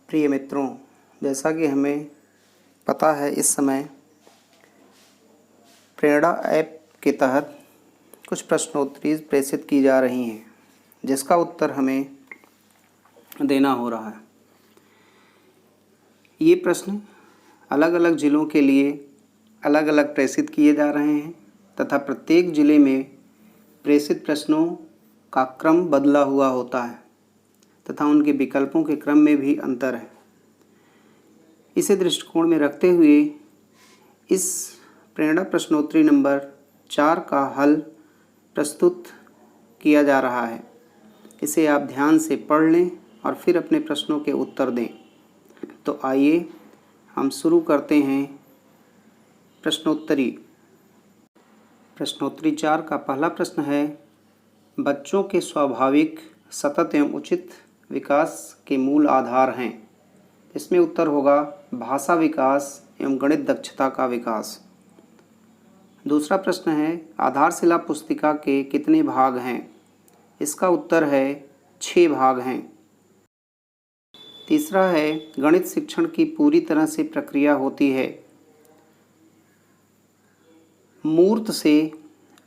प्रिय मित्रों, जैसा कि हमें पता है इस समय प्रेरणा ऐप के तहत कुछ प्रश्नोत्तरी प्रेषित की जा रही हैं, जिसका उत्तर हमें देना हो रहा है। ये प्रश्न अलग अलग ज़िलों के लिए अलग अलग प्रेषित किए जा रहे हैं तथा प्रत्येक ज़िले में प्रेषित प्रश्नों का क्रम बदला हुआ होता है तथा उनके विकल्पों के क्रम में भी अंतर है। इसे दृष्टिकोण में रखते हुए इस प्रेरणा प्रश्नोत्तरी नंबर 4 का हल प्रस्तुत किया जा रहा है। इसे आप ध्यान से पढ़ लें और फिर अपने प्रश्नों के उत्तर दें। तो आइए हम शुरू करते हैं प्रश्नोत्तरी। प्रश्नोत्तरी 4 का पहला प्रश्न है, बच्चों के स्वाभाविक सतत एवं उचित विकास के मूल आधार हैं। इसमें उत्तर होगा भाषा विकास एवं गणित दक्षता का विकास। दूसरा प्रश्न है, आधारशिला पुस्तिका के कितने भाग हैं? इसका उत्तर है 6 भाग हैं। तीसरा है, गणित शिक्षण की पूरी तरह से प्रक्रिया होती है मूर्त से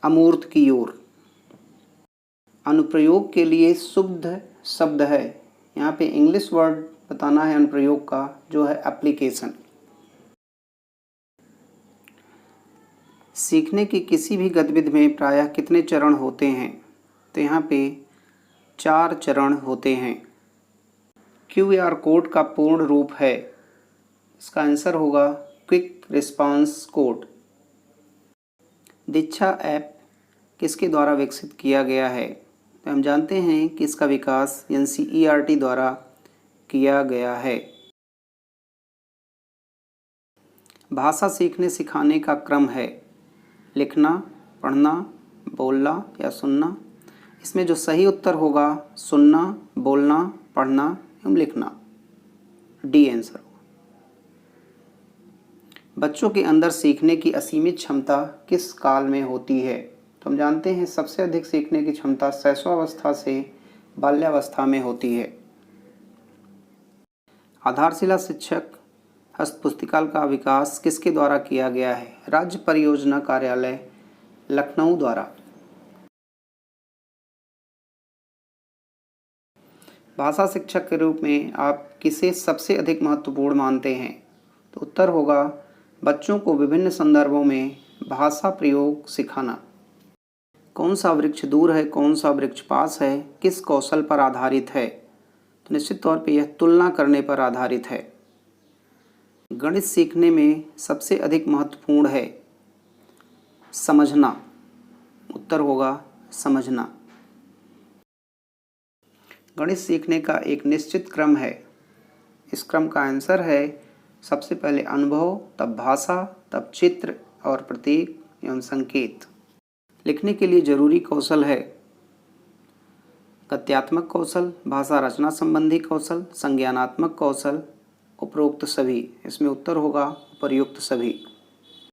अमूर्त की ओर। अनुप्रयोग के लिए शुद्ध शब्द है, यहाँ पे इंग्लिश वर्ड बताना है अनुप्रयोग का, जो है एप्लीकेशन। सीखने की किसी भी गतिविधि में प्रायः कितने चरण होते हैं? तो यहाँ पे 4 चरण होते हैं। QR कोड का पूर्ण रूप है, इसका आंसर होगा क्विक रिस्पांस कोड। दीक्षा ऐप किसके द्वारा विकसित किया गया है? तो हम जानते हैं कि इसका विकास NCERT द्वारा किया गया है। भाषा सीखने सिखाने का क्रम है लिखना, पढ़ना, बोलना या सुनना। इसमें जो सही उत्तर होगा सुनना, बोलना, पढ़ना एवं लिखना, डी आंसर होगा। बच्चों के अंदर सीखने की असीमित क्षमता किस काल में होती है? तो हम जानते हैं सबसे अधिक सीखने की क्षमता शैशवावस्था से बाल्यावस्था में होती है। आधारशिला शिक्षक हस्तपुस्तिका का विकास किसके द्वारा किया गया है? राज्य परियोजना कार्यालय लखनऊ द्वारा। भाषा शिक्षक के रूप में आप किसे सबसे अधिक महत्वपूर्ण मानते हैं? तो उत्तर होगा बच्चों को विभिन्न संदर्भों में भाषा प्रयोग सिखाना। कौन सा वृक्ष दूर है, कौन सा वृक्ष पास है, किस कौशल पर आधारित है? तो निश्चित तौर पे यह तुलना करने पर आधारित है। गणित सीखने में सबसे अधिक महत्वपूर्ण है समझना। उत्तर होगा समझना। गणित सीखने का एक निश्चित क्रम है। इस क्रम का आंसर है सबसे पहले अनुभव, तब भाषा, तब चित्र और प्रतीक एवं संकेत। लिखने के लिए जरूरी कौशल है गद्यात्मक कौशल, भाषा रचना संबंधी कौशल, संज्ञानात्मक कौशल, उपरोक्त सभी। इसमें उत्तर होगा उपर्युक्त सभी।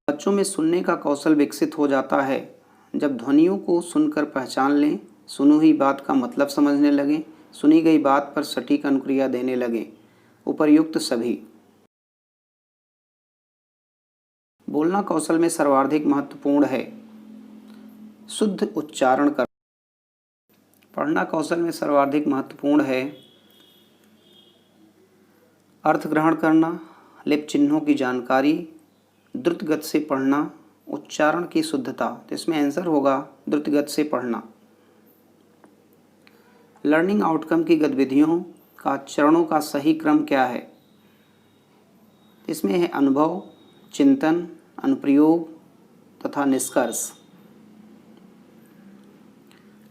बच्चों में सुनने का कौशल विकसित हो जाता है जब ध्वनियों को सुनकर पहचान लें, सुनी हुई बात का मतलब समझने लगें, सुनी गई बात पर सटीक अनुक्रिया देने लगें, उपर्युक्त सभी। बोलना कौशल में सर्वाधिक महत्वपूर्ण है शुद्ध उच्चारण कर। पढ़ना कौशल में सर्वाधिक महत्वपूर्ण है अर्थ ग्रहण करना, लिप चिन्हों की जानकारी, द्रुत गति से पढ़ना, उच्चारण की शुद्धता। तो इसमें आंसर होगा द्रुत गति से पढ़ना। लर्निंग आउटकम की गतिविधियों का चरणों का सही क्रम क्या है? इसमें है अनुभव, चिंतन, अनुप्रयोग तथा निष्कर्ष।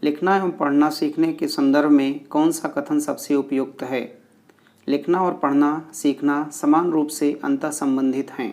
लिखना एवं पढ़ना सीखने के संदर्भ में कौन सा कथन सबसे उपयुक्त है? लिखना और पढ़ना सीखना समान रूप से अंतः संबंधित हैं।